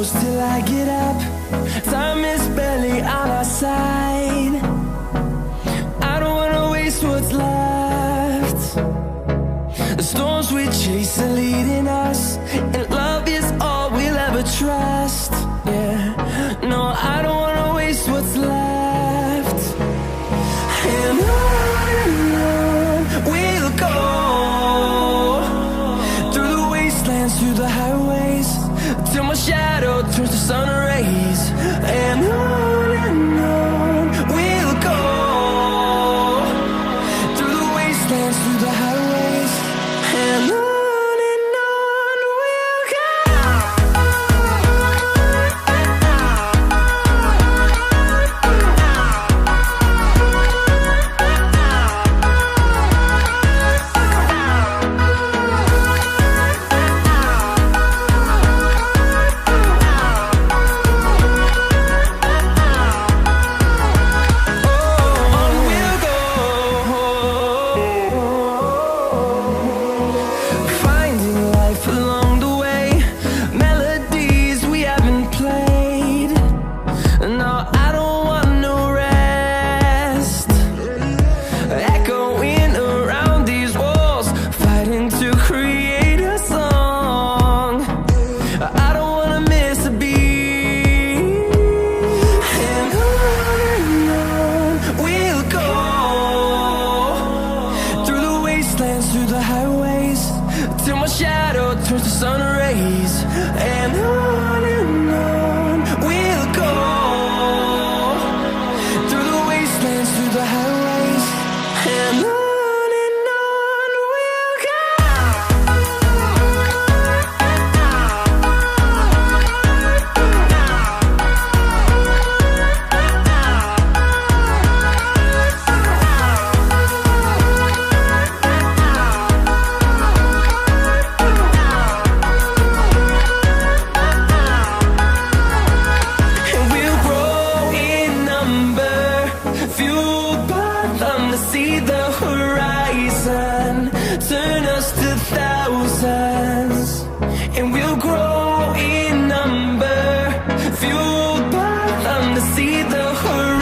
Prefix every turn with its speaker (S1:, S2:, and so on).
S1: close till I get up. Time is barely on our side. I don't wanna waste what's left. The storms we chase are leading us, and love is all we'll ever trust. Yeah, no, I don't wanna waste what's left. And on we'll go, through the wastelands, through the highways, till my shadow turns to sun rays. And on we'll go, through the wastelands, through the highways, and on we'll go. Through the highways, till my shadow turns to sun rays. And on we'll go, through the wastelands, through the highways, and on we'll go. See the horizon, turn us to thousands, and we'll grow in number, fueled by them to see the horizon.